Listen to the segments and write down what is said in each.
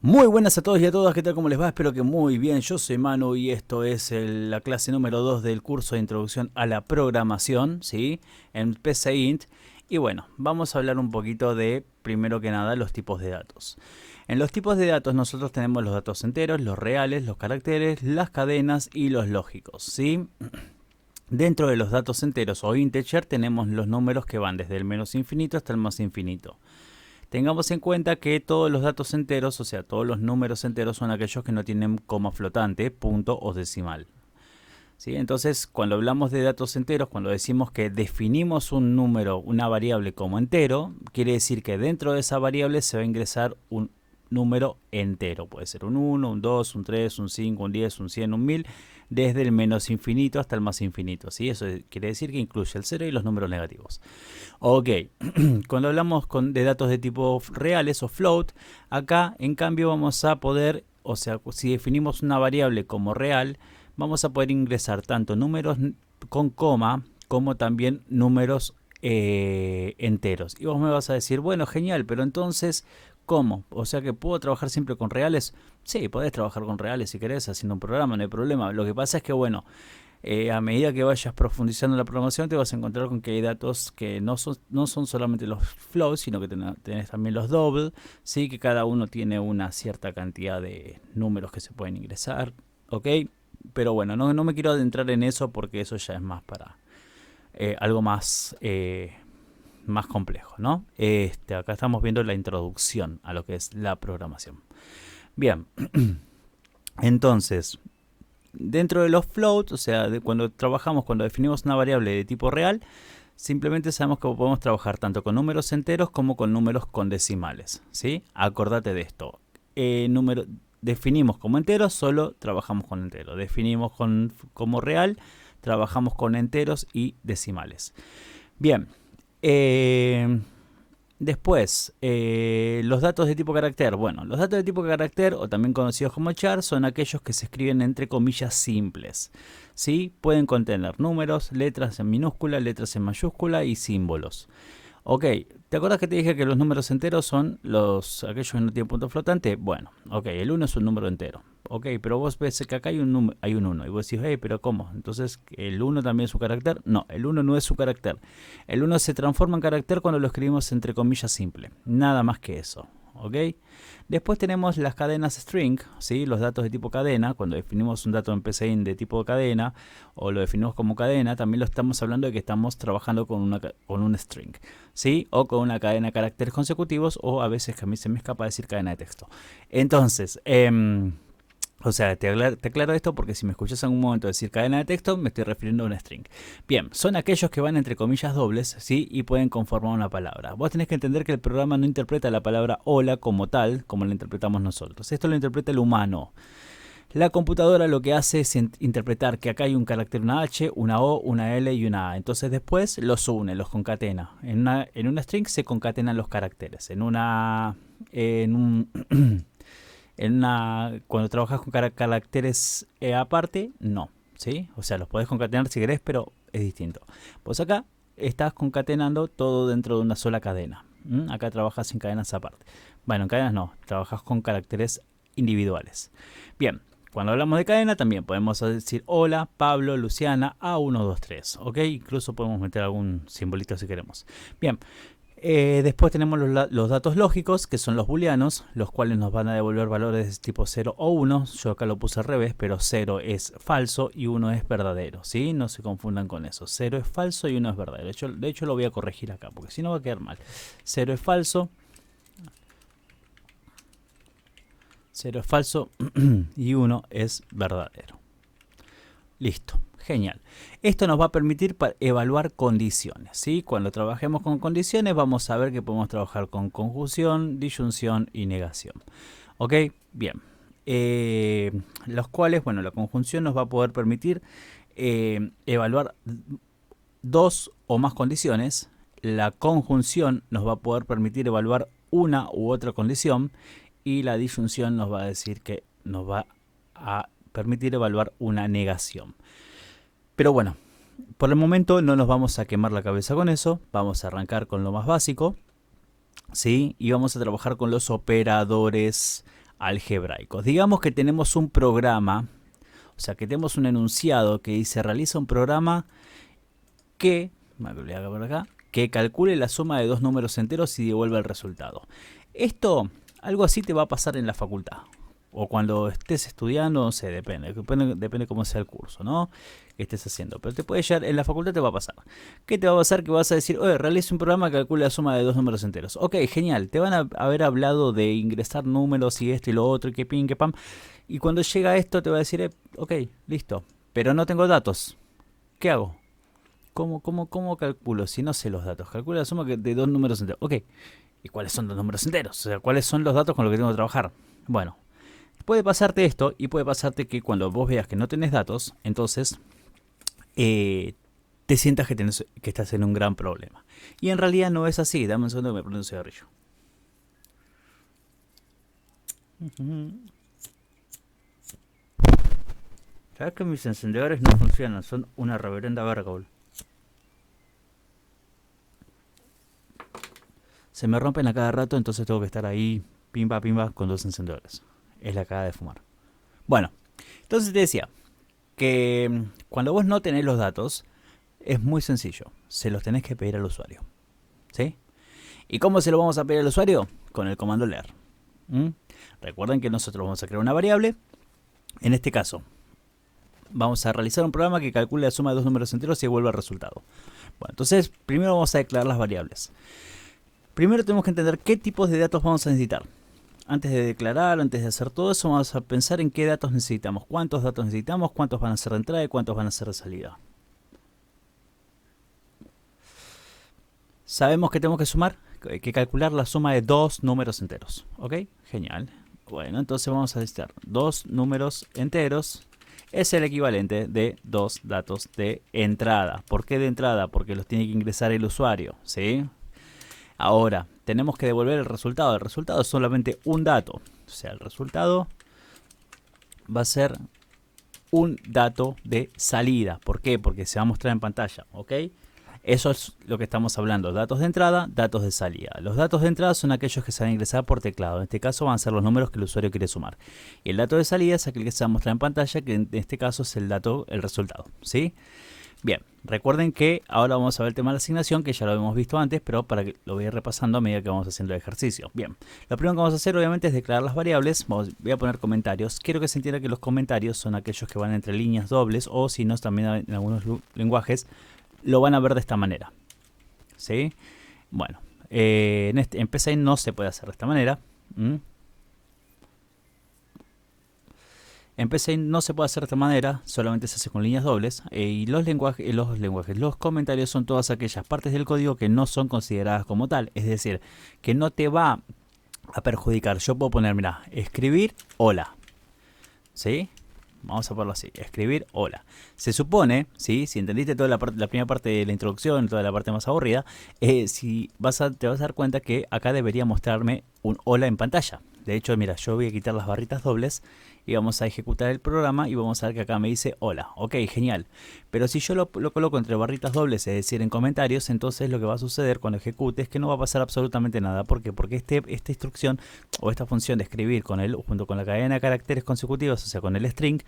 Muy buenas a todos y a todas, ¿qué tal? ¿Cómo les va? Espero que muy bien. Yo soy Manu y esto es la clase número 2 del curso de introducción a la programación, ¿sí? En PCInt. Y bueno, vamos a hablar un poquito de, primero que nada, los tipos de datos. En los tipos de datos nosotros tenemos los datos enteros, los reales, los caracteres, las cadenas y los lógicos, ¿sí? Dentro de los datos enteros o integer tenemos los números que van desde el menos infinito hasta el más infinito. Tengamos en cuenta que todos los datos enteros, o sea, todos los números enteros son aquellos que no tienen coma flotante, punto o decimal. ¿Sí? Entonces, cuando hablamos de datos enteros, cuando decimos que definimos un número, una variable como entero, quiere decir que dentro de esa variable se va a ingresar un número entero. Puede ser un 1, un 2, un 3, un 5, un 10, un 100, un 1000, desde el menos infinito hasta el más infinito. ¿Sí? Eso quiere decir que incluye el 0 y los números negativos. Ok, cuando hablamos de datos de tipo reales o float, acá en cambio vamos a poder, o sea, si definimos una variable como real, vamos a poder ingresar tanto números con coma como también números enteros. Y vos me vas a decir, bueno, genial, pero entonces, ¿cómo? O sea que puedo trabajar siempre con reales. Sí, podés trabajar con reales si querés, haciendo un programa, no hay problema. Lo que pasa es que, bueno, a medida que vayas profundizando en la programación te vas a encontrar con que hay datos que no son solamente los floats, sino que tenés también los double, ¿sí? Que cada uno tiene una cierta cantidad de números que se pueden ingresar, ¿ok? Pero bueno, no me quiero adentrar en eso porque eso ya es más para algo más complejo, ¿no? Acá estamos viendo la introducción a lo que es la programación. Bien, entonces, dentro de los floats, o sea, cuando definimos una variable de tipo real, simplemente sabemos que podemos trabajar tanto con números enteros como con números con decimales, ¿sí? Acordate de esto. Definimos como enteros, solo trabajamos con enteros. Definimos como real, trabajamos con enteros y decimales. Bien. Después, los datos de tipo carácter. Bueno, los datos de tipo carácter, o también conocidos como char, son aquellos que se escriben entre comillas simples. ¿Sí? Pueden contener números, letras en minúscula, letras en mayúscula y símbolos. Ok, ¿te acuerdas que te dije que los números enteros son aquellos que no tienen punto flotante? Bueno, ok, el 1 es un número entero. Ok, pero vos ves que acá hay un 1 y vos decís, hey, pero ¿cómo? Entonces, ¿el 1 también es su carácter? No, el 1 no es su carácter. El 1 se transforma en carácter cuando lo escribimos entre comillas simple. Nada más que eso. ¿Ok? Después tenemos las cadenas string, ¿sí? Los datos de tipo cadena. Cuando definimos un dato en PCInt de tipo cadena o lo definimos como cadena, también lo estamos hablando de que estamos trabajando con un string, ¿sí? O con una cadena de caracteres consecutivos, o a veces que a mí se me escapa decir cadena de texto. Entonces, o sea, te aclaro esto porque si me escuchas en un momento decir cadena de texto, me estoy refiriendo a un string. Bien, son aquellos que van entre comillas dobles, ¿sí? Y pueden conformar una palabra. Vos tenés que entender que el programa no interpreta la palabra hola como tal, como la interpretamos nosotros. Esto lo interpreta el humano. La computadora lo que hace es interpretar que acá hay un carácter, una H, una O, una L y una A. Entonces después los une, los concatena. En una string se concatenan los caracteres. Cuando trabajas con caracteres aparte, no, ¿sí? O sea, los podés concatenar si querés, pero es distinto. Pues acá estás concatenando todo dentro de una sola cadena. Acá trabajas en cadenas aparte. Bueno, en cadenas no, trabajas con caracteres individuales. Bien, cuando hablamos de cadena también podemos decir hola, Pablo, Luciana, A123, ¿ok? Incluso podemos meter algún simbolito si queremos. Bien. Después tenemos los datos lógicos, que son los booleanos, los cuales nos van a devolver valores de tipo 0 o 1. Yo acá lo puse al revés, pero 0 es falso y 1 es verdadero, ¿sí? No se confundan con eso. 0 es falso y 1 es verdadero. De hecho lo voy a corregir acá, porque si no va a quedar mal. 0 es falso. 0 es falso y 1 es verdadero. Listo. Genial. Esto nos va a permitir evaluar condiciones, ¿sí? Cuando trabajemos con condiciones vamos a ver que podemos trabajar con conjunción, disyunción y negación. ¿Ok? Bien. Los cuales, bueno, la conjunción nos va a poder permitir evaluar dos o más condiciones. La conjunción nos va a poder permitir evaluar una u otra condición. Y la disyunción nos va a decir que nos va a permitir evaluar una negación. Pero bueno, por el momento no nos vamos a quemar la cabeza con eso. Vamos a arrancar con lo más básico, ¿sí? Y vamos a trabajar con los operadores algebraicos. Digamos que tenemos un programa, o sea, que tenemos un enunciado que dice realiza un programa que, por acá, que calcule la suma de dos números enteros y devuelva el resultado. Esto, algo así te va a pasar en la facultad. O cuando estés estudiando, no sé, depende cómo sea el curso, ¿no? Que estés haciendo. Pero te puede llegar, en la facultad te va a pasar. ¿Qué te va a pasar? Que vas a decir, oye, realiza un programa que calcule la suma de dos números enteros. Ok, genial. Te van a haber hablado de ingresar números y esto y lo otro, y que pin, que pam. Y cuando llega esto te va a decir, ok, listo. Pero no tengo datos. ¿Qué hago? ¿Cómo calculo? Si no sé los datos. Calcula la suma de dos números enteros. Ok. ¿Y cuáles son los números enteros? O sea, ¿cuáles son los datos con los que tengo que trabajar? Bueno. Puede pasarte esto y puede pasarte que cuando vos veas que no tenés datos, entonces te sientas que estás en un gran problema. Y en realidad no es así. Dame un segundo que me prendo un cigarrillo. ¿Sabes que mis encendedores no funcionan? Son una reverenda verga, boludo. Se me rompen a cada rato, entonces tengo que estar ahí pimba con dos encendedores. Es la cagada de fumar. Bueno, entonces te decía que cuando vos no tenés los datos, es muy sencillo. Se los tenés que pedir al usuario. ¿Sí? ¿Y cómo se lo vamos a pedir al usuario? Con el comando leer. Recuerden que nosotros vamos a crear una variable. En este caso, vamos a realizar un programa que calcule la suma de dos números enteros y devuelva el resultado. Bueno, entonces primero vamos a declarar las variables. Primero tenemos que entender qué tipos de datos vamos a necesitar. Antes de declarar, antes de hacer todo eso, vamos a pensar en qué datos necesitamos, cuántos datos necesitamos, cuántos van a ser de entrada y cuántos van a ser de salida. Sabemos que tenemos que sumar, que calcular la suma de dos números enteros. ¿Ok? Genial. Bueno, entonces vamos a necesitar dos números enteros. Es el equivalente de dos datos de entrada. ¿Por qué de entrada? Porque los tiene que ingresar el usuario, ¿sí? Ahora, tenemos que devolver el resultado. El resultado es solamente un dato. O sea, el resultado va a ser un dato de salida. ¿Por qué? Porque se va a mostrar en pantalla. ¿Ok? Eso es lo que estamos hablando. Datos de entrada, datos de salida. Los datos de entrada son aquellos que se van a ingresar por teclado. En este caso van a ser los números que el usuario quiere sumar. Y el dato de salida es aquel que se va a mostrar en pantalla, que en este caso es el resultado. ¿Sí? Bien, recuerden que ahora vamos a ver el tema de la asignación, que ya lo hemos visto antes, pero para que lo voy a ir repasando a medida que vamos haciendo el ejercicio. Bien, lo primero que vamos a hacer obviamente es declarar las variables. Voy a poner comentarios. Quiero que se entienda que los comentarios son aquellos que van entre líneas dobles, o si no, también en algunos lenguajes lo van a ver de esta manera. ¿Sí? Bueno, en PCI no se puede hacer de esta manera. En PCI no se puede hacer de esta manera, solamente se hace con líneas dobles. Y los comentarios son todas aquellas partes del código que no son consideradas como tal. Es decir, que no te va a perjudicar. Yo puedo poner, mira, escribir hola. ¿Sí? Vamos a ponerlo así, escribir hola. Se supone, ¿sí? Si entendiste toda la primera parte de la introducción, toda la parte más aburrida, te vas a dar cuenta que acá debería mostrarme un hola en pantalla. De hecho, mira, yo voy a quitar las barritas dobles y vamos a ejecutar el programa y vamos a ver que acá me dice hola. Ok, genial. Pero si yo lo coloco entre barritas dobles, es decir, en comentarios, entonces lo que va a suceder cuando ejecute es que no va a pasar absolutamente nada. ¿Por qué? Porque esta instrucción o esta función de escribir junto con la cadena de caracteres consecutivos, o sea, con el string,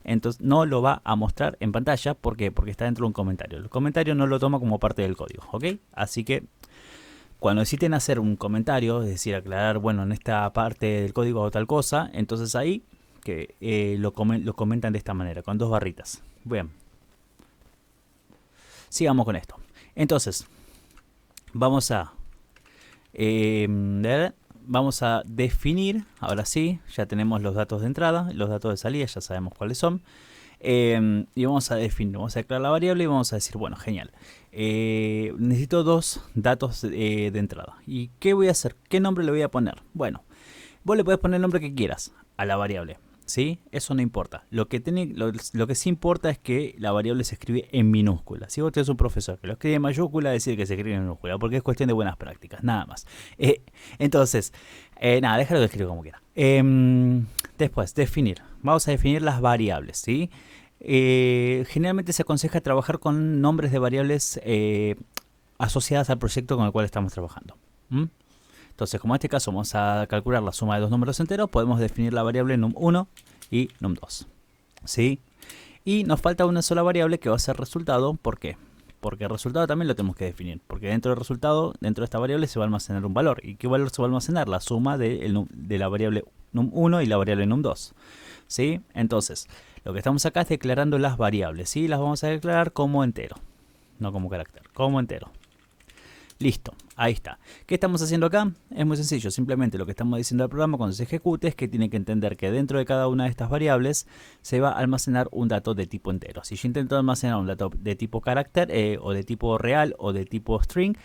entonces no lo va a mostrar en pantalla. ¿Por qué? Porque está dentro de un comentario. El comentario no lo toma como parte del código. ¿Ok? Así que cuando necesiten hacer un comentario, es decir, aclarar, bueno, en esta parte del código o tal cosa, entonces ahí que lo comentan de esta manera, con dos barritas. Bien. Sigamos con esto. Entonces, vamos a definir, ahora sí, ya tenemos los datos de entrada, los datos de salida, ya sabemos cuáles son. Y vamos a definir, vamos a declarar la variable y vamos a decir, bueno, genial. Necesito dos datos de entrada. ¿Y qué voy a hacer? ¿Qué nombre le voy a poner? Bueno, vos le podés poner el nombre que quieras a la variable. ¿Sí? Eso no importa. Lo que sí importa es que la variable se escribe en minúscula. Si vos tenés un profesor que lo escribe en mayúscula, decir que se escribe en minúscula, porque es cuestión de buenas prácticas, nada más. Entonces, nada, déjalo que escriba como quiera. Después, definir. Vamos a definir las variables, ¿sí? Generalmente se aconseja trabajar con nombres de variables asociadas al proyecto con el cual estamos trabajando. Entonces, como en este caso vamos a calcular la suma de dos números enteros, podemos definir la variable num1 y num2. ¿Sí? Y nos falta una sola variable que va a ser resultado. ¿Por qué? Porque el resultado también lo tenemos que definir. Porque dentro del resultado, dentro de esta variable, se va a almacenar un valor. ¿Y qué valor se va a almacenar? La suma de la variable num1 y la variable num2. ¿Sí? Entonces, lo que estamos acá es declarando las variables. ¿Sí? Las vamos a declarar como entero. No como carácter, como entero. Listo, ahí está. ¿Qué estamos haciendo acá? Es muy sencillo, simplemente lo que estamos diciendo al programa cuando se ejecute es que tiene que entender que dentro de cada una de estas variables se va a almacenar un dato de tipo entero. Si yo intento almacenar un dato de tipo carácter o de tipo real o de tipo string,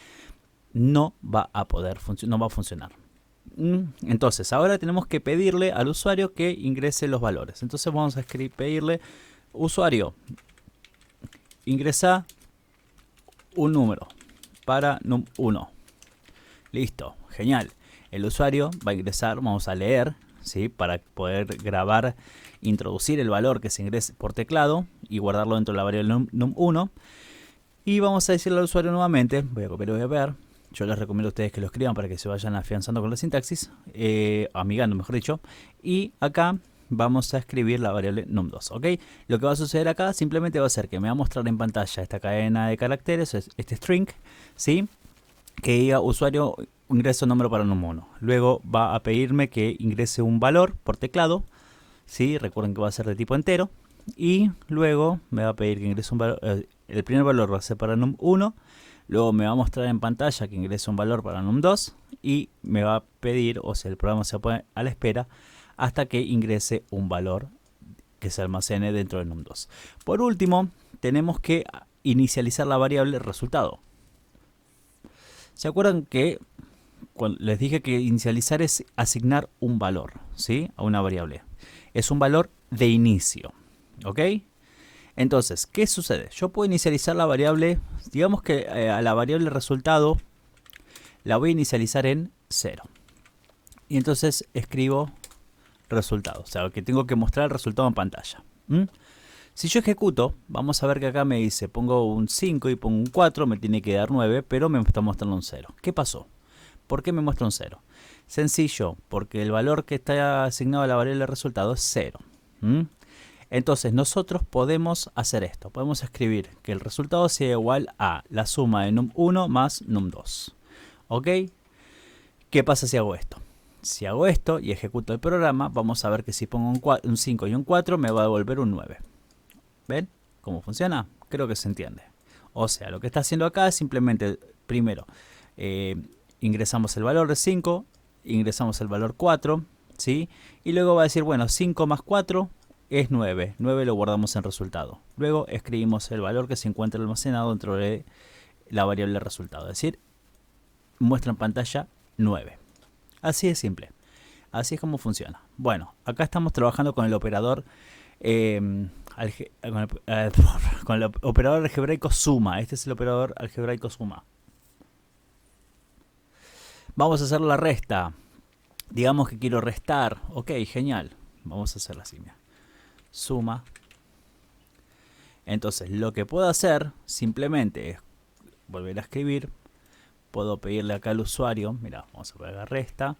no va a poder no va a funcionar. Entonces, ahora tenemos que pedirle al usuario que ingrese los valores. Entonces vamos a pedirle, usuario, ingresa un número para num1. Listo, genial. El usuario va a ingresar, vamos a leer, ¿sí? Para poder grabar, introducir el valor que se ingrese por teclado y guardarlo dentro de la variable num1. Y vamos a decirle al usuario nuevamente, voy a copiar y voy a ver. Yo les recomiendo a ustedes que lo escriban para que se vayan afianzando con la sintaxis, amigando mejor dicho. Y acá vamos a escribir la variable num2, ¿ok? Lo que va a suceder acá simplemente va a ser que me va a mostrar en pantalla esta cadena de caracteres, este string, ¿sí? Que diga usuario ingresa un número para num1. Luego va a pedirme que ingrese un valor por teclado, ¿sí? Recuerden que va a ser de tipo entero. Y luego me va a pedir que ingrese un valor, el primer valor va a ser para num1. Luego me va a mostrar en pantalla que ingrese un valor para num2 y me va a pedir, o sea, el programa se pone a la espera hasta que ingrese un valor que se almacene dentro de num2. Por último, tenemos que inicializar la variable resultado. ¿Se acuerdan que cuando les dije que inicializar es asignar un valor, ¿sí? A una variable? Es un valor de inicio, ¿ok? Entonces, ¿qué sucede? Yo puedo inicializar la variable, digamos que a la variable resultado la voy a inicializar en 0. Y entonces escribo resultado, o sea, que tengo que mostrar el resultado en pantalla. Si yo ejecuto, vamos a ver que acá me dice, pongo un 5 y pongo un 4, me tiene que dar 9, pero me está mostrando un 0. ¿Qué pasó? ¿Por qué me muestra un 0? Sencillo, porque el valor que está asignado a la variable resultado es 0. Entonces nosotros podemos hacer esto, podemos escribir que el resultado sea igual a la suma de num1 más num2. ¿Ok? ¿Qué pasa si hago esto? Si hago esto y ejecuto el programa, vamos a ver que si pongo un 5 y un 4 me va a devolver un 9. ¿Ven cómo funciona? Creo que se entiende. O sea, lo que está haciendo acá es simplemente, primero, ingresamos el valor de 5, ingresamos el valor 4, ¿sí? Y luego va a decir, bueno, 5 más 4 es 9. 9 lo guardamos en resultado. Luego escribimos el valor que se encuentra almacenado dentro de la variable resultado. Es decir, muestra en pantalla 9. Así de simple. Así es como funciona. Bueno, acá estamos trabajando con el operador con el operador algebraico suma. Este es el operador algebraico suma. Vamos a hacer la resta. Digamos que quiero restar. Ok, genial. Vamos a hacerla así. Mira. Suma. Entonces lo que puedo hacer simplemente es volver a escribir. Puedo pedirle acá al usuario, mira, vamos a pegar resta.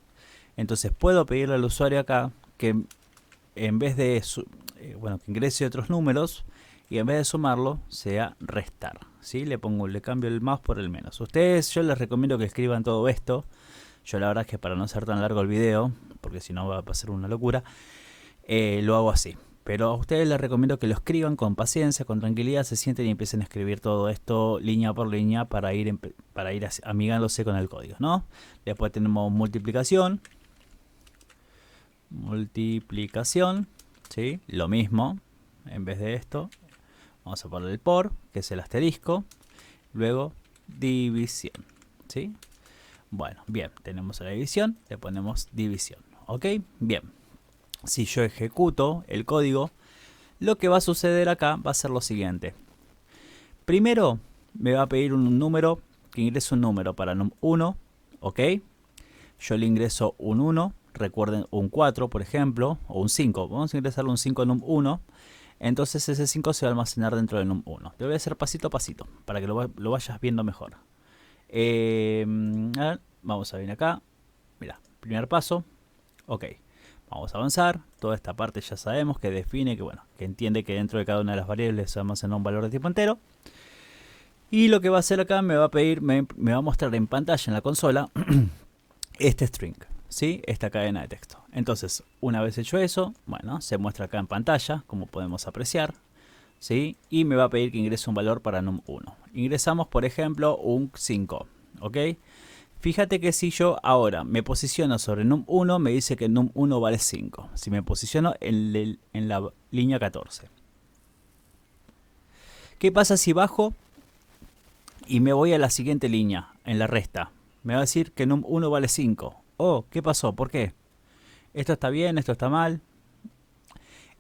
Entonces puedo pedirle al usuario acá que en vez de que ingrese otros números y en vez de sumarlo sea restar, ¿sí? Le cambio el más por el menos. Yo les recomiendo que escriban todo esto. Yo la verdad es que para no hacer tan largo el video, porque si no va a pasar una locura, lo hago así. Pero a ustedes les recomiendo que lo escriban con paciencia, con tranquilidad, se sienten y empiecen a escribir todo esto línea por línea para ir amigándose con el código, ¿no? Después tenemos multiplicación, ¿sí? Lo mismo, en vez de esto, vamos a poner el por, que es el asterisco, luego división, ¿sí? Bueno, bien, tenemos la división, le ponemos división, ¿ok? Bien. Si yo ejecuto el código, lo que va a suceder acá va a ser lo siguiente. Primero me va a pedir un número, que ingrese un número para num1, ¿ok? Yo le ingreso un 1, recuerden un 4 por ejemplo, o un 5. Vamos a ingresarle un 5 en num1. Entonces ese 5 se va a almacenar dentro de num1. Te voy a hacer pasito a pasito, para que lo vayas viendo mejor. A ver, vamos a ver acá. Mira, primer paso, ok. Vamos a avanzar, toda esta parte ya sabemos que define, que entiende que dentro de cada una de las variables se almacena un valor de tipo entero. Y lo que va a hacer acá me va a pedir, me va a mostrar en pantalla en la consola este string, ¿sí? Esta cadena de texto. Entonces, una vez hecho eso, bueno, se muestra acá en pantalla, como podemos apreciar, ¿sí? Y me va a pedir que ingrese un valor para num1. Ingresamos, por ejemplo, un 5, ¿ok? Fíjate que si yo ahora me posiciono sobre num1, me dice que num1 vale 5. Si me posiciono en la línea 14. ¿Qué pasa si bajo y me voy a la siguiente línea, en la resta? Me va a decir que num1 vale 5. Oh, ¿qué pasó? ¿Por qué? ¿Esto está bien? ¿Esto está mal?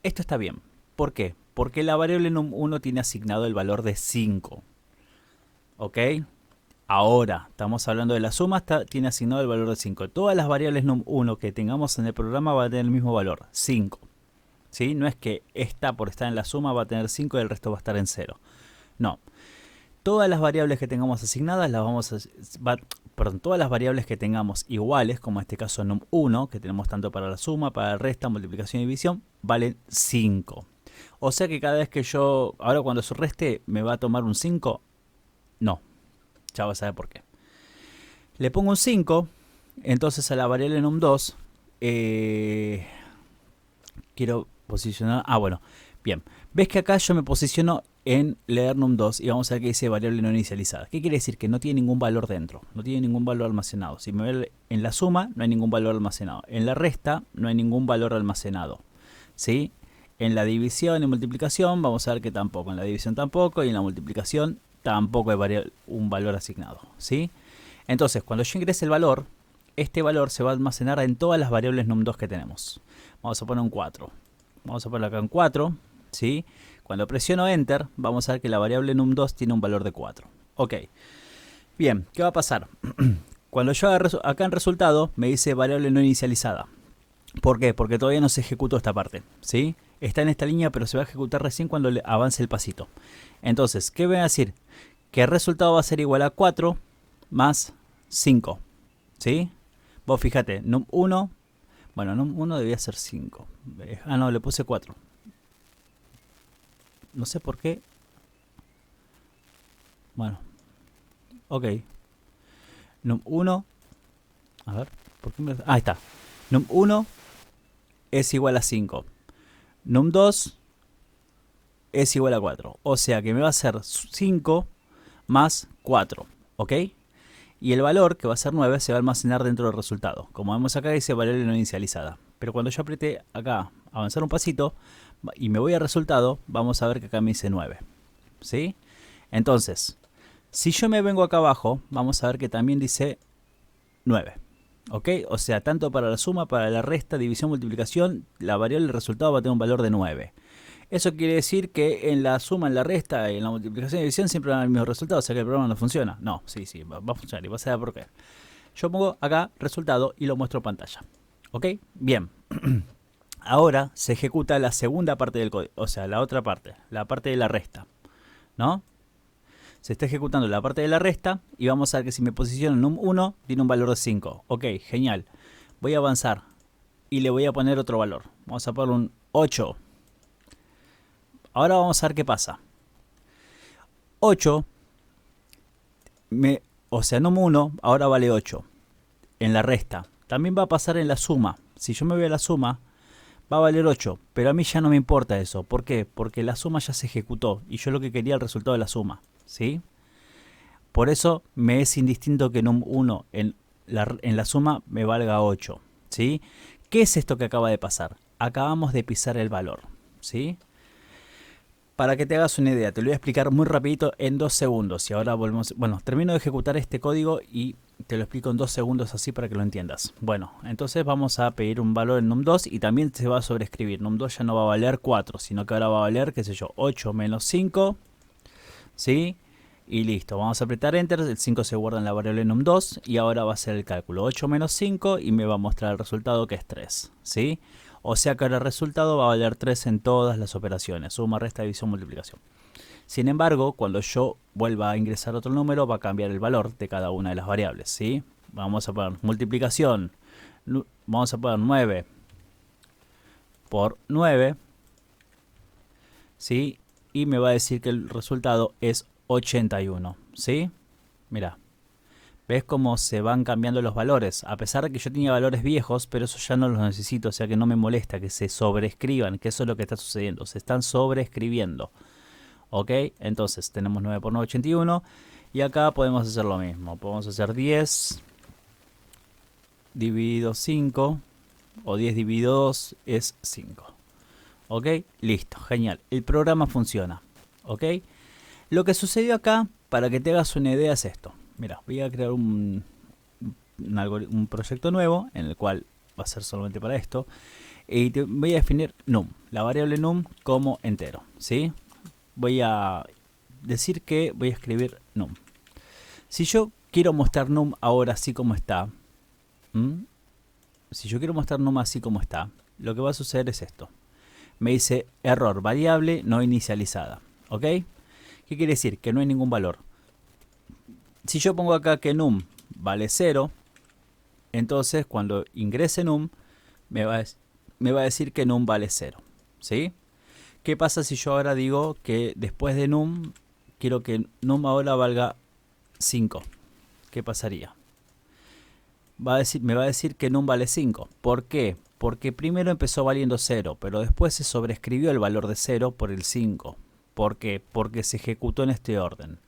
Esto está bien. ¿Por qué? Porque la variable num1 tiene asignado el valor de 5. ¿Ok? Ahora, estamos hablando de la suma, tiene asignado el valor de 5. Todas las variables num1 que tengamos en el programa van a tener el mismo valor, 5. ¿Sí? No es que esta, por estar en la suma, va a tener 5 y el resto va a estar en 0. No. Todas las variables que tengamos asignadas las vamos a... todas las variables que tengamos iguales, como en este caso num1, que tenemos tanto para la suma, para la resta, multiplicación y división, valen 5. O sea que cada vez que yo, ahora cuando se reste, ¿me va a tomar un 5? No. Ya vas a ver por qué. Le pongo un 5, entonces a la variable num2, quiero posicionar... bueno, bien. ¿Ves que acá yo me posiciono en leer num2 y vamos a ver que dice variable no inicializada? ¿Qué quiere decir? Que no tiene ningún valor dentro, no tiene ningún valor almacenado. Si me ve en la suma, no hay ningún valor almacenado. En la resta, no hay ningún valor almacenado. ¿Sí? En la división y multiplicación, vamos a ver que tampoco. En la división tampoco y en la multiplicación tampoco hay un valor asignado. ¿Sí? Entonces, cuando yo ingrese el valor, este valor se va a almacenar en todas las variables num2 que tenemos. Vamos a poner un 4. Vamos a poner acá un 4. ¿Sí? Cuando presiono Enter, vamos a ver que la variable num2 tiene un valor de 4. Ok. Bien, ¿qué va a pasar? Cuando yo haga acá en resultado, me dice variable no inicializada. ¿Por qué? Porque todavía no se ejecutó esta parte. ¿Sí? Está en esta línea, pero se va a ejecutar recién cuando le avance el pasito. Entonces, ¿qué voy a decir? Que el resultado va a ser igual a 4 más 5. ¿Sí? Vos fíjate, num1. Bueno, num1 debía ser 5. No, le puse 4. No sé por qué. Bueno. Ok. Num1. A ver. ¿Por qué me... ahí está. Num1 es igual a 5. Num2 es igual a 4. O sea que me va a ser 5 más 4. ¿Ok? Y el valor, que va a ser 9, se va a almacenar dentro del resultado. Como vemos acá dice variable no inicializada. Pero cuando yo apriete acá, avanzar un pasito, y me voy a resultado, vamos a ver que acá me dice 9. ¿Sí? Entonces, si yo me vengo acá abajo, vamos a ver que también dice 9. ¿Ok? O sea, tanto para la suma, para la resta, división, multiplicación, la variable del resultado va a tener un valor de 9. Eso quiere decir que en la suma, en la resta y en la multiplicación y división siempre van el mismo resultado, o sea que el programa no funciona. No, sí, va a funcionar y vas a ver por qué. Yo pongo acá resultado y lo muestro en pantalla. ¿Ok? Bien. Ahora se ejecuta la segunda parte del código, o sea, la otra parte, la parte de la resta, ¿no? Se está ejecutando la parte de la resta y vamos a ver que si me posiciono en num1 tiene un valor de 5. Ok, genial. Voy a avanzar y le voy a poner otro valor. Vamos a poner un 8. Ahora vamos a ver qué pasa. 8, o sea, num1 ahora vale 8 en la resta. También va a pasar en la suma. Si yo me voy a la suma, va a valer 8, pero a mí ya no me importa eso. ¿Por qué? Porque la suma ya se ejecutó y yo lo que quería es el resultado de la suma. ¿Sí? Por eso me es indistinto que num1 en la suma me valga 8. ¿Sí? ¿Qué es esto que acaba de pasar? Acabamos de pisar el valor. ¿Sí? Para que te hagas una idea, te lo voy a explicar muy rapidito en 2 segundos. Y ahora volvemos. Bueno, termino de ejecutar este código y te lo explico en 2 segundos así para que lo entiendas. Bueno, entonces vamos a pedir un valor en num2 y también se va a sobreescribir. Num2 ya no va a valer 4, sino que ahora va a valer, qué sé yo, 8 menos 5. ¿Sí? Y listo, vamos a apretar Enter, el 5 se guarda en la variable num2 y ahora va a hacer el cálculo. 8 menos 5 y me va a mostrar el resultado que es 3. ¿Sí? O sea que ahora el resultado va a valer 3 en todas las operaciones, suma, resta, división, multiplicación. Sin embargo, cuando yo vuelva a ingresar otro número, va a cambiar el valor de cada una de las variables. ¿Sí? Vamos a poner multiplicación. Vamos a poner 9 por 9, ¿sí? Y me va a decir que el resultado es 81, ¿sí? Mira, ¿ves cómo se van cambiando los valores? A pesar de que yo tenía valores viejos, pero eso ya no los necesito, o sea que no me molesta que se sobreescriban, que eso es lo que está sucediendo, se están sobreescribiendo. ¿Ok? Entonces tenemos 9 por 9, 81. Y acá podemos hacer lo mismo. Podemos hacer 10 dividido 5. O 10 dividido 2 es 5. ¿Ok? Listo, genial. El programa funciona. ¿Ok? Lo que sucedió acá, para que te hagas una idea, es esto. Mira, voy a crear un proyecto nuevo, en el cual va a ser solamente para esto. Y te voy a definir num, la variable num como entero. ¿Sí? Voy a decir que voy a escribir num. Si yo quiero mostrar num ahora así como está, si yo quiero mostrar num así como está, lo que va a suceder es esto. Me dice error, variable no inicializada. ¿Ok? ¿Qué quiere decir? Que no hay ningún valor. Si yo pongo acá que num vale 0, entonces cuando ingrese num me va a decir que num vale 0. ¿Sí? ¿Qué pasa si yo ahora digo que después de num quiero que num ahora valga 5? ¿Qué pasaría? Me va a decir que num vale 5. ¿Por qué? Porque primero empezó valiendo 0, pero después se sobreescribió el valor de 0 por el 5. ¿Por qué? Porque se ejecutó en este orden.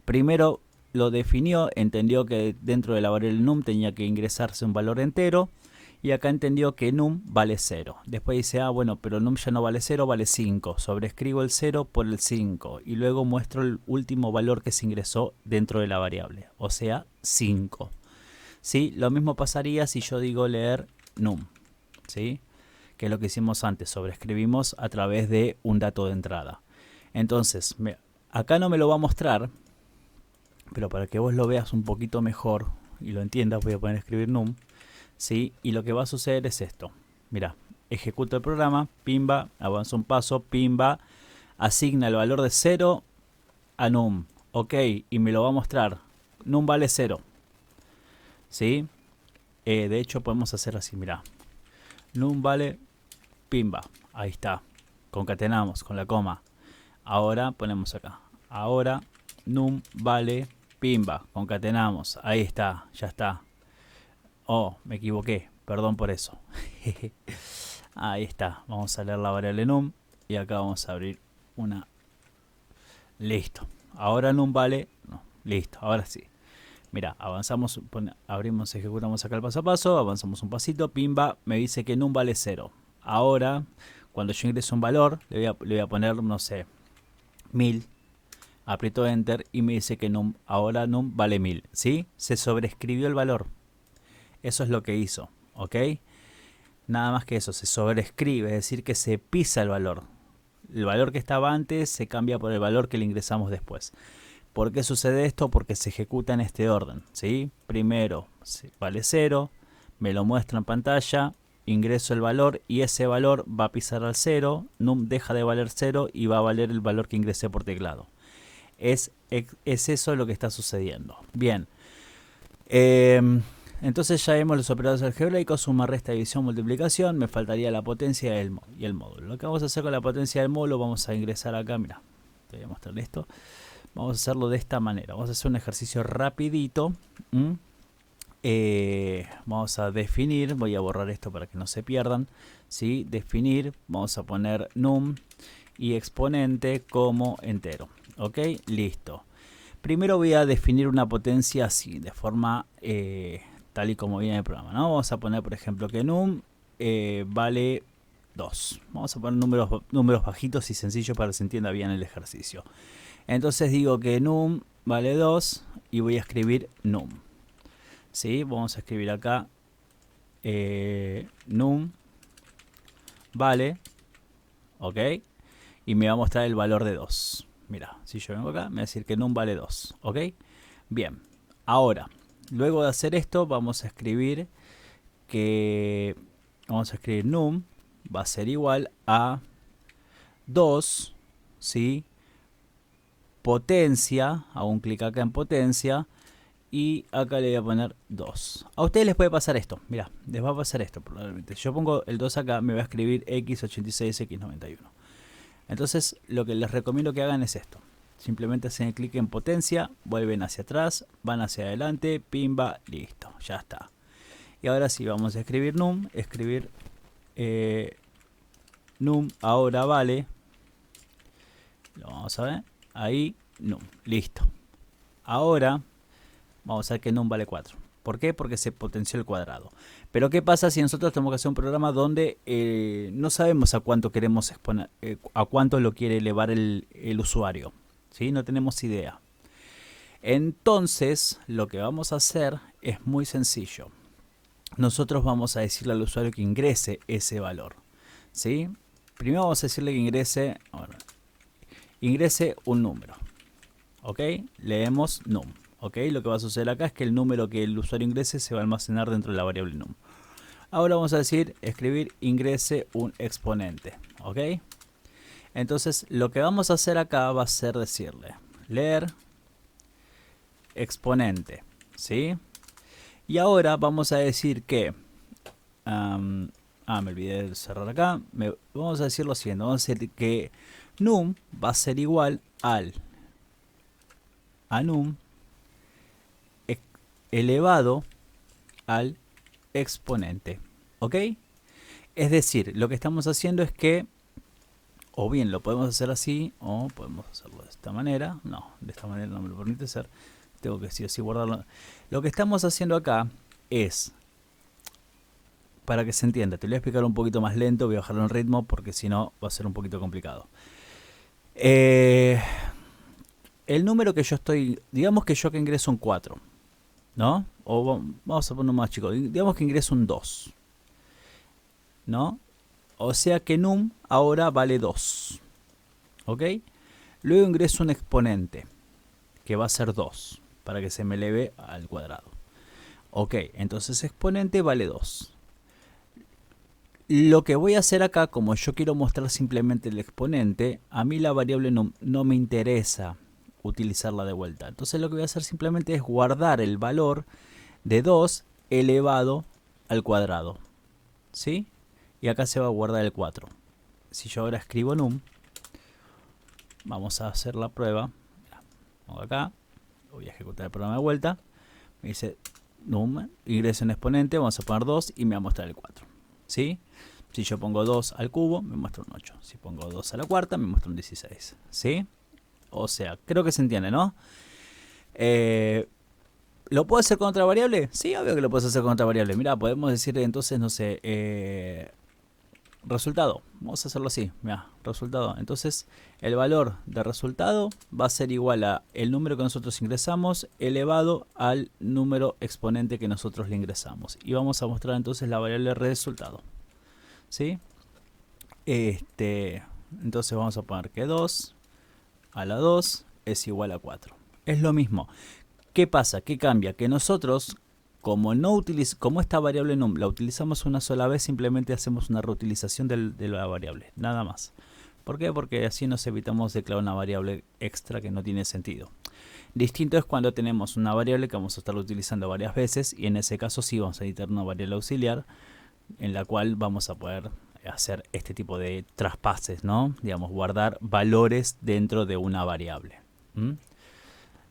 Primero lo definió, entendió que dentro de la variable num tenía que ingresarse un valor entero. Y acá entendió que num vale 0. Después dice, bueno, pero num ya no vale 0, vale 5. Sobreescribo el 0 por el 5. Y luego muestro el último valor que se ingresó dentro de la variable. O sea, 5. ¿Sí? Lo mismo pasaría si yo digo leer num. ¿Sí? Que es lo que hicimos antes. Sobreescribimos a través de un dato de entrada. Entonces, acá no me lo va a mostrar. Pero para que vos lo veas un poquito mejor y lo entiendas, voy a poner escribir num. ¿Sí? Y lo que va a suceder es esto. Mira, ejecuto el programa, pimba, avanzo un paso, pimba, asigna el valor de 0 a num. Ok, y me lo va a mostrar. Num vale 0. ¿Sí? De hecho podemos hacer así, mira. Num vale pimba. Ahí está. Concatenamos con la coma. Ahora ponemos acá. Ahora num vale pimba. Concatenamos. Ahí está. Ya está. Oh, me equivoqué. Perdón por eso. Ahí está. Vamos a leer la variable num. Y acá vamos a abrir una. Listo. Ahora num vale. No. Listo. Ahora sí. Mira, avanzamos. Abrimos, ejecutamos acá el paso a paso. Avanzamos un pasito. Pimba. Me dice que num vale 0. Ahora, cuando yo ingreso un valor, le voy a poner, no sé, 1000. Aprieto enter y me dice que num, ahora num vale 1000. ¿Sí? Se sobreescribió el valor. Eso es lo que hizo, ¿ok? Nada más que eso, se sobreescribe, es decir, que se pisa el valor. El valor que estaba antes se cambia por el valor que le ingresamos después. ¿Por qué sucede esto? Porque se ejecuta en este orden, ¿sí? Primero vale 0, me lo muestra en pantalla, ingreso el valor y ese valor va a pisar al 0, num deja de valer 0 y va a valer el valor que ingresé por teclado. Es eso lo que está sucediendo. Bien. Entonces ya vemos los operadores algebraicos, suma, resta, división, multiplicación. Me faltaría la potencia y el módulo. Lo que vamos a hacer con la potencia del módulo, vamos a ingresar acá, mira, te voy a mostrar esto. Vamos a hacerlo de esta manera. Vamos a hacer un ejercicio rapidito. Vamos a definir, voy a borrar esto para que no se pierdan. ¿Sí? Definir, vamos a poner num y exponente como entero. ¿Ok? Listo. Primero voy a definir una potencia así, de forma tal y como viene el programa, ¿no? Vamos a poner, por ejemplo, que num vale 2. Vamos a poner números bajitos y sencillos para que se entienda bien el ejercicio. Entonces digo que num vale 2 y voy a escribir num. ¿Sí? Vamos a escribir acá num vale, ¿ok? Y me va a mostrar el valor de 2. Mira, si yo vengo acá, me va a decir que num vale 2, ¿ok? Bien, ahora, luego de hacer esto, vamos a escribir num va a ser igual a 2, ¿sí? Potencia, hago un clic acá en potencia, y acá le voy a poner 2. A ustedes les puede pasar esto, mirá, les va a pasar esto probablemente. Yo pongo el 2 acá, me va a escribir x86, x91. Entonces lo que les recomiendo que hagan es esto. Simplemente hacen clic en potencia, vuelven hacia atrás, van hacia adelante, pimba, listo, ya está. Y ahora sí, vamos a escribir num, num ahora vale, lo vamos a ver, ahí, num, listo. Ahora vamos a ver que num vale 4. ¿Por qué? Porque se potenció el cuadrado. Pero ¿qué pasa si nosotros tenemos que hacer un programa donde no sabemos a cuánto queremos exponer, a cuánto lo quiere elevar el usuario? ¿Sí? No tenemos idea. Entonces, lo que vamos a hacer es muy sencillo. Nosotros vamos a decirle al usuario que ingrese ese valor. ¿Sí? Primero vamos a decirle que ingrese un número. ¿Ok? Leemos num. ¿Ok? Lo que va a suceder acá es que el número que el usuario ingrese se va a almacenar dentro de la variable num. Ahora vamos a decir, escribir ingrese un exponente. ¿Ok? Entonces, lo que vamos a hacer acá va a ser decirle, leer exponente. ¿Sí? Y ahora vamos a decir que... me olvidé de cerrar acá. Vamos a decir lo siguiente. Vamos a decir que num va a ser igual a num elevado al exponente. ¿Ok? Es decir, lo que estamos haciendo es que, o bien lo podemos hacer así, o podemos hacerlo de esta manera. No, de esta manera no me lo permite hacer. Tengo que sí o sí guardarlo. Lo que estamos haciendo acá es, para que se entienda, te lo voy a explicar un poquito más lento, voy a bajarlo en ritmo porque si no va a ser un poquito complicado. El número que yo estoy, digamos que yo que ingreso un 4, ¿no? O vamos a ponerlo más chico, digamos que ingreso un 2, ¿no? O sea que num ahora vale 2, ¿ok? Luego ingreso un exponente, que va a ser 2, para que se me eleve al cuadrado. Ok, entonces exponente vale 2. Lo que voy a hacer acá, como yo quiero mostrar simplemente el exponente, a mí la variable no me interesa utilizarla de vuelta. Entonces lo que voy a hacer simplemente es guardar el valor de 2 elevado al cuadrado. ¿Sí? Y acá se va a guardar el 4. Si yo ahora escribo num, vamos a hacer la prueba. Pongo acá, voy a ejecutar el programa de vuelta. Me dice num, ingresa un exponente, vamos a poner 2 y me va a mostrar el 4. ¿Sí? Si yo pongo 2 al cubo, me muestra un 8. Si pongo 2 a la cuarta, me muestra un 16. ¿Sí? O sea, creo que se entiende, ¿no? ¿Lo puedo hacer con otra variable? Sí, obvio que lo puedes hacer con otra variable. Mira, podemos decir entonces, no sé, resultado. Vamos a hacerlo así. Mira, resultado. Entonces, el valor de resultado va a ser igual a el número que nosotros ingresamos elevado al número exponente que nosotros le ingresamos. Y vamos a mostrar entonces la variable resultado. ¿Sí? Entonces vamos a poner que 2 a la 2 es igual a 4. Es lo mismo. ¿Qué pasa? ¿Qué cambia? Que nosotros, como esta variable num la utilizamos una sola vez, simplemente hacemos una reutilización de la variable. Nada más. ¿Por qué? Porque así nos evitamos declarar una variable extra que no tiene sentido. Distinto es cuando tenemos una variable que vamos a estar utilizando varias veces y en ese caso sí vamos a necesitar una variable auxiliar en la cual vamos a poder hacer este tipo de traspases, ¿no? Digamos, guardar valores dentro de una variable.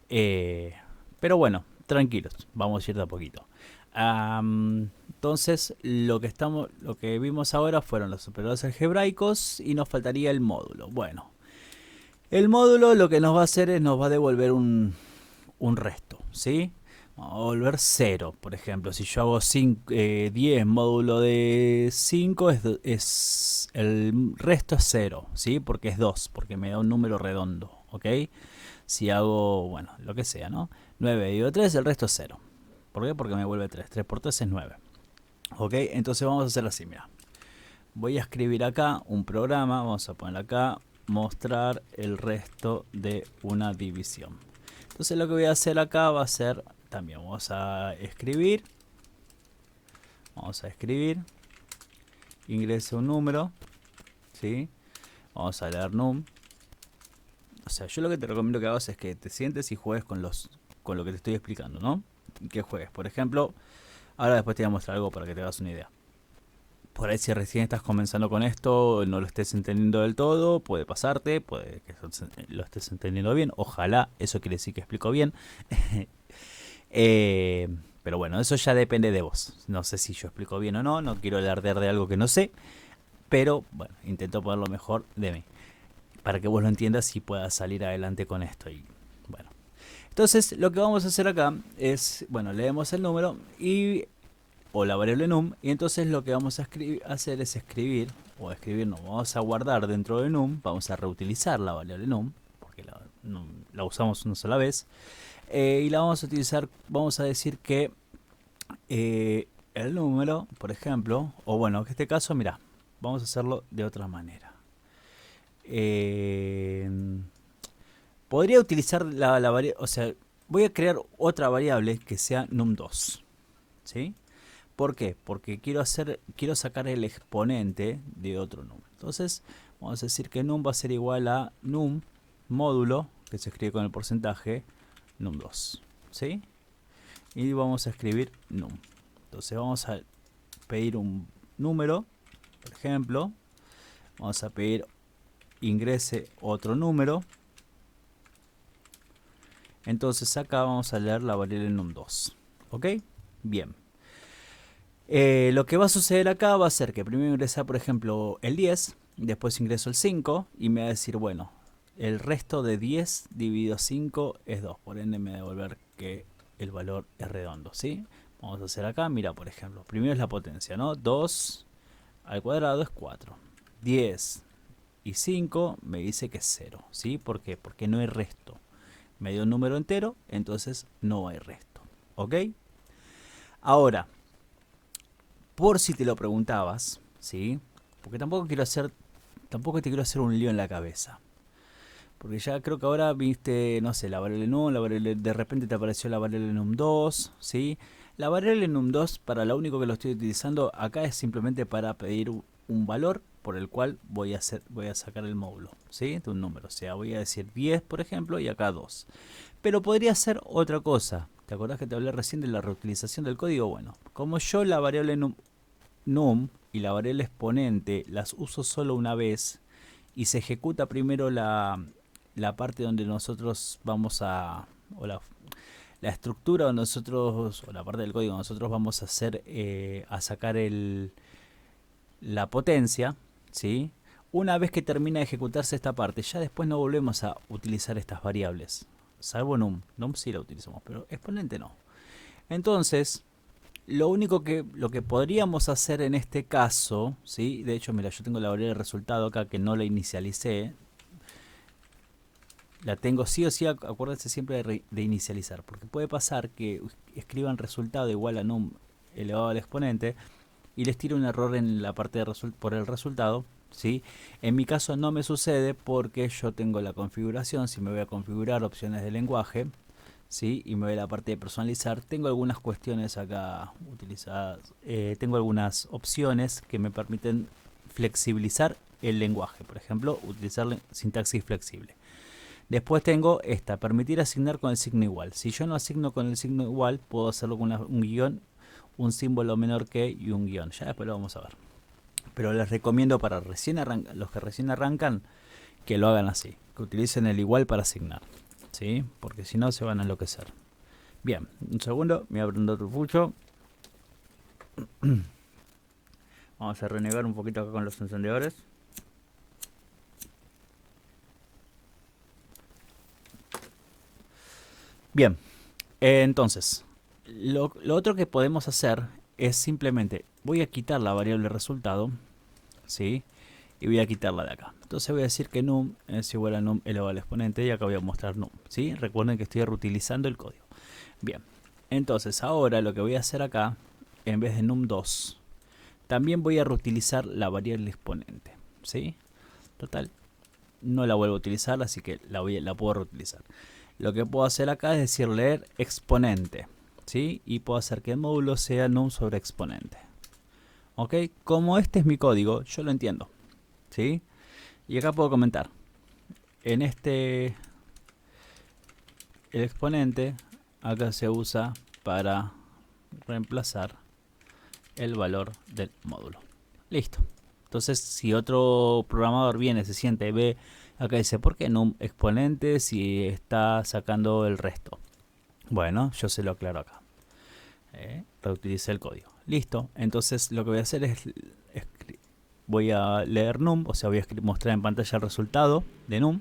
Pero bueno, tranquilos, vamos a ir de a poquito. Entonces, lo que vimos ahora fueron los operadores algebraicos y nos faltaría el módulo. Bueno, el módulo lo que nos va a hacer es nos va a devolver un resto, ¿sí? Vamos a volver 0, por ejemplo. Si yo hago 10 módulo de 5, el resto es 0, ¿sí? Porque es 2, porque me da un número redondo, ¿ok? Si hago, bueno, lo que sea, ¿no? 9 dividido 3, el resto es 0. ¿Por qué? Porque me vuelve 3. 3 por 3 es 9. ¿Ok? Entonces vamos a hacer así, mira. Voy a escribir acá un programa, vamos a poner acá, mostrar el resto de una división. Entonces lo que voy a hacer acá va a ser, también vamos a escribir, ingrese un número, ¿sí? Vamos a leer num. O sea, yo lo que te recomiendo que hagas es que te sientes y juegues con lo que te estoy explicando, ¿no? que juegues. Por ejemplo, ahora después te voy a mostrar algo para que te hagas una idea. Por ahí si recién estás comenzando con esto, no lo estés entendiendo del todo, puede pasarte, puede que lo estés entendiendo bien. Ojalá, eso quiere decir que explico bien. Pero bueno, eso ya depende de vos. No sé si yo explico bien o no, no quiero alardear de algo que no sé. Pero bueno, intento poner lo mejor de mí. Para que vos lo entiendas y puedas salir adelante con esto. Y bueno. Entonces lo que vamos a hacer acá es, bueno, leemos el número o la variable num, y entonces lo que vamos a hacer es escribir, o escribir no, vamos a guardar dentro de num, vamos a reutilizar la variable num, porque la usamos una sola vez, y la vamos a utilizar, vamos a decir que el número, por ejemplo, o bueno, en este caso, mira, vamos a hacerlo de otra manera. Podría utilizar la variable, o sea, voy a crear otra variable que sea num2, ¿sí? ¿Por qué? Porque quiero sacar el exponente de otro número. Entonces, vamos a decir que num va a ser igual a num módulo, que se escribe con el porcentaje, num2, ¿sí? Y vamos a escribir num. Entonces vamos a pedir un número, por ejemplo. Vamos a pedir ingrese otro número. Entonces acá vamos a leer la variable num2. ¿Ok? Bien. Lo que va a suceder acá va a ser que primero ingresa, por ejemplo, el 10, después ingreso el 5 y me va a decir, bueno, el resto de 10 dividido 5 es 2, por ende me va a devolver que el valor es redondo, ¿sí? Vamos a hacer acá, mira, por ejemplo, primero es la potencia, ¿no? 2 al cuadrado es 4, 10 y 5 me dice que es 0, ¿sí? ¿Por qué? Porque no hay resto. Me dio un número entero, entonces no hay resto, ¿ok? Ahora, por si te lo preguntabas, ¿sí? Porque tampoco te quiero hacer un lío en la cabeza. Porque ya creo que ahora viste, no sé, la variable num, de repente te apareció la variable num2, ¿sí? La variable num2, para lo único que lo estoy utilizando acá es simplemente para pedir un valor por el cual voy a sacar el módulo, ¿sí? De un número. O sea, voy a decir 10, por ejemplo, y acá 2. Pero podría ser otra cosa. ¿Te acordás que te hablé recién de la reutilización del código? Bueno, como yo la variable num y la variable exponente las uso solo una vez y se ejecuta primero la parte donde nosotros vamos a, o la estructura donde nosotros, o la parte del código donde nosotros vamos a hacer, a sacar la potencia, ¿sí? Una vez que termina de ejecutarse esta parte, ya después no volvemos a utilizar estas variables, salvo num sí la utilizamos, pero exponente no. Entonces, lo que podríamos hacer en este caso, ¿sí? De hecho, mira, yo tengo la variable de resultado acá que no la inicialicé. La tengo sí o sí, acuérdense siempre de inicializar, porque puede pasar que escriban resultado igual a num elevado al exponente y les tire un error en la parte de por el resultado, ¿sí? En mi caso no me sucede porque yo tengo la configuración, si me voy a configurar opciones de lenguaje, ¿sí? Y me voy a la parte de personalizar, tengo algunas cuestiones acá utilizadas, tengo algunas opciones que me permiten flexibilizar el lenguaje, por ejemplo, utilizar sintaxis flexible. Después tengo esta, permitir asignar con el signo igual. Si yo no asigno con el signo igual, puedo hacerlo con un guión, un símbolo menor que y un guión. Ya después lo vamos a ver. Pero les recomiendo para los que recién arrancan que lo hagan así, que utilicen el igual para asignar, ¿sí? Porque si no se van a enloquecer. Bien, un segundo, me voy a prender otro pucho. Vamos a renegar un poquito acá con los encendedores. Bien, entonces, lo otro que podemos hacer es simplemente, voy a quitar la variable resultado, ¿sí? Y voy a quitarla de acá. Entonces voy a decir que num es igual a num elevado al exponente y acá voy a mostrar num, ¿sí? Recuerden que estoy reutilizando el código. Bien, entonces ahora lo que voy a hacer acá, en vez de num2, también voy a reutilizar la variable exponente, ¿sí? Total, no la vuelvo a utilizar, así que la puedo reutilizar. Lo que puedo hacer acá es decir leer exponente, ¿sí? Y puedo hacer que el módulo sea num sobre exponente. ¿Ok? Como este es mi código, yo lo entiendo, ¿sí? Y acá puedo comentar. En el exponente, acá se usa para reemplazar el valor del módulo. Listo. Entonces, si otro programador viene, se siente y ve, acá dice, ¿por qué num exponente si está sacando el resto? Bueno, yo se lo aclaro acá. Reutilicé el código. Listo. Entonces, lo que voy a hacer es voy a leer num, o sea, voy a mostrar en pantalla el resultado de num.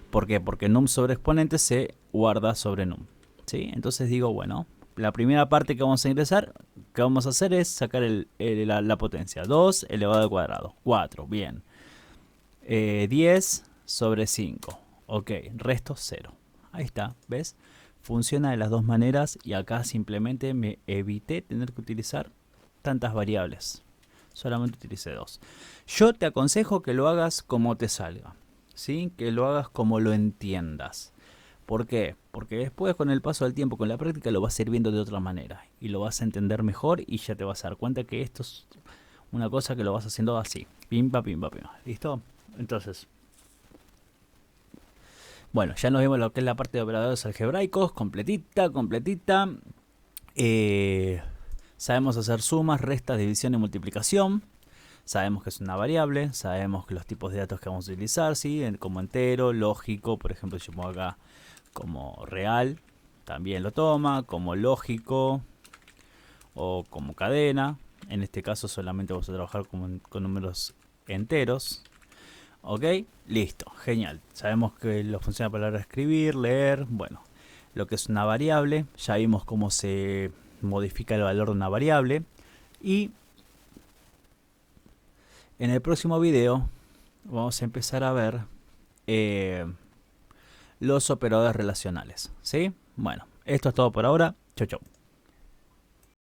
¿Por qué? Porque num sobre exponente se guarda sobre num, ¿sí? Entonces digo, bueno, la primera parte que vamos a ingresar, que vamos a hacer es sacar la potencia. 2 elevado al cuadrado. 4, bien. 10 sobre 5. Ok, resto 0. Ahí está, ¿ves? Funciona de las dos maneras y acá simplemente me evité tener que utilizar tantas variables. Solamente utilicé 2. Yo te aconsejo que lo hagas como te salga, ¿sí? Que lo hagas como lo entiendas. ¿Por qué? Porque después con el paso del tiempo, con la práctica, lo vas a ir viendo de otra manera. Y lo vas a entender mejor y ya te vas a dar cuenta que esto es una cosa que lo vas haciendo así. Pimpa, pimpa, pimpa. ¿Listo? Entonces, bueno, ya nos vimos lo que es la parte de operadores algebraicos. Completita, completita. Sabemos hacer sumas, restas, división y multiplicación. Sabemos que es una variable. Sabemos que los tipos de datos que vamos a utilizar, ¿sí? Como entero, lógico. Por ejemplo, si yo pongo acá como real, también lo toma. Como lógico o como cadena. En este caso solamente vamos a trabajar con números enteros. Ok, listo, genial. Sabemos que lo funciona para escribir, leer. Bueno, lo que es una variable. Ya vimos cómo se modifica el valor de una variable. Y en el próximo video vamos a empezar a ver los operadores relacionales, ¿sí? Bueno, esto es todo por ahora. Chau, chau.